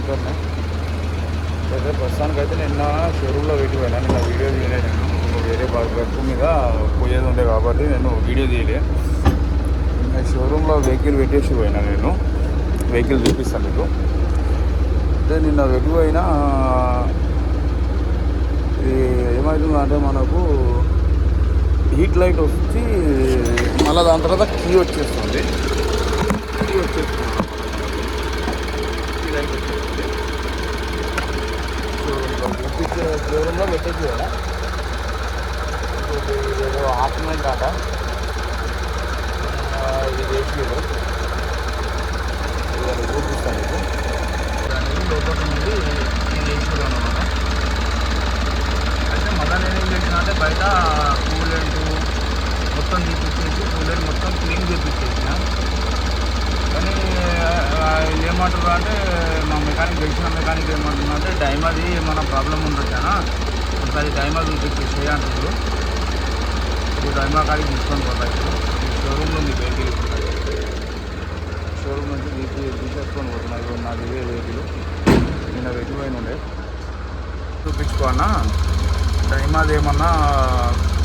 దగ్గరనే అయితే ప్రస్తుతానికి అయితే నిన్న షోరూంలో పెట్టి పోయినా. నిన్న వీడియో తీయలే నేను, వేరే వర్క్ మీద పోయేది ఉండే కాబట్టి నేను వీడియో తీయలే. నిన్న షోరూంలో వెహికల్ పెట్టేసి పోయినా. నేను వెహికల్ చూపిస్తాను మీకు. అయితే నిన్న పెట్టిపోయినా ఇది ఏమవుతుందంటే మనకు హీట్ లైట్ వచ్చి మళ్ళీ దాని తర్వాత కీ వచ్చేస్తుంది. కీ వచ్చేస్తుంది కీ లైట్ వచ్చేస్తుంది. షోరూంలో పెట్టేసి కదా ఏదో ఆప్షనల్ టాటా ఇది వేసిలో ఇది చూపిస్తాను మీకు. లోపల నుండి నేను వేసిలో అనమాట. అయితే మళ్ళీ నేను ఏం చేసిన అంటే బయట కూలెంట్ మొత్తం తీపిచ్చేసి కూలెంట్ మొత్తం క్లీన్ చేయించేసిన. కానీ ఏమంటారు అంటే మా మెకానిక్ తెలిసిన మెకానిక్ ఏమంటున్నా అంటే డైమాది మన ప్రాబ్లం ఉండొచ్చానా ఒకసారి డైమా చూపించేసి అంటారు. ఇప్పుడు డైమా కాడికి తీసుకొని పోతా. ఇప్పుడు షోరూంలో ఉంది వెహికల్, షోరూమ్ నుంచి తీసేసుకొని పోతున్నా. ఇప్పుడు నాకు ఇదే వెహికల్ నిన్న వెహికల్ ఉండే చూపించుకోన్నా. డైమాది ఏమన్నా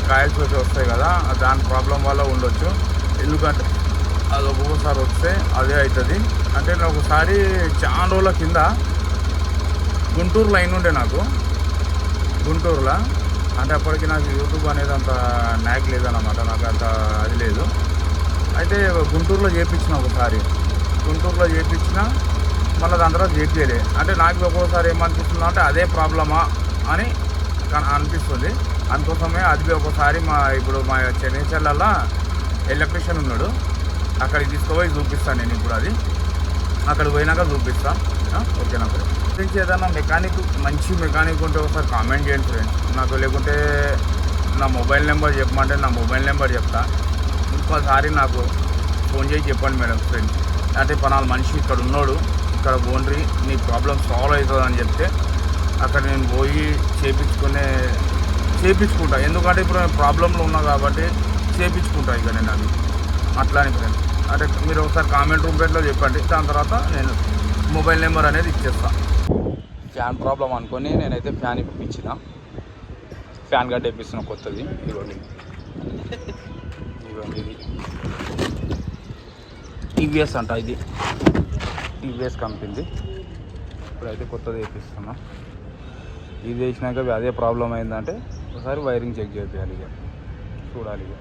కాయల్స్ వచ్చి వస్తాయి కదా, దాని ప్రాబ్లం వల్ల ఉండొచ్చు. ఎందుకంటే అది ఒక్కొక్కసారి వస్తే అదే అవుతుంది. అంటే నేను ఒకసారి చాలా రోజుల కింద గుంటూరు లైన్ ఉండే నాకు, గుంటూరులో. అంటే అప్పటికి నాకు యూట్యూబ్ అనేది అంత న్యాక్ లేదన్నమాట, నాకు అంత అది లేదు. అయితే గుంటూరులో చేయించిన ఒకసారి, గుంటూరులో చేయించిన మళ్ళీ దాని తర్వాత చేయించలే. అంటే నాకు ఒక్కోసారి ఏమనిపిస్తుంది అంటే అదే ప్రాబ్లమా అని అనిపిస్తుంది. అందుకోసమే అది ఒకసారి ఇప్పుడు మా చెన్నైచర్లలో ఎలక్ట్రీషియన్ ఉన్నాడు, అక్కడికి తీసుకుపోయి చూపిస్తాను నేను. ఇప్పుడు అది అక్కడికి పోయినాక చూపిస్తాను. ఓకేనా ఫ్రెండ్స్? గురించి ఏదైనా మెకానిక్ మంచి మెకానిక్ ఉంటే ఒకసారి కామెంట్ చేయండి ఫ్రెండ్స్ నాకు. లేకుంటే నా మొబైల్ నెంబర్ చెప్పమంటే నా మొబైల్ నెంబర్ చెప్తా. ఇంకోసారి నాకు ఫోన్ చేసి చెప్పండి మేడం ఫ్రెండ్స్. అంటే పలానా మనిషి ఇక్కడ ఉన్నాడు, ఇక్కడ పోండ్రి నీ ప్రాబ్లం సాల్వ్ అవుతుంది అని చెప్తే అక్కడ నేను పోయి చేయించుకుంటా. ఎందుకంటే ఇప్పుడు నేను ప్రాబ్లంలో ఉన్నా కాబట్టి చేయించుకుంటా ఇక నేను అది. అట్లా అని ఫ్రెండ్స్, అంటే మీరు ఒకసారి కామెంట్ రూపంలో చెప్పండి, దాని తర్వాత నేను మొబైల్ నెంబర్ అనేది ఇచ్చేస్తాను. ఫ్యాన్ ప్రాబ్లం అనుకొని నేనైతే ఫ్యాన్ ఇప్పించిన, ఫ్యాన్ గడ్డ ఇప్పిస్తున్నా కొత్తది. ఇవ్వండి ఇది టీవీఎస్ అంట, ఇది టీవీఎస్ కంపెనీది. ఇప్పుడైతే కొత్తది వేపిస్తున్నా. ఇది వేసినాక అదే ప్రాబ్లం అయిందంటే ఒకసారి వైరింగ్ చెక్ చేయాలి, ఇక చూడాలి. ఇక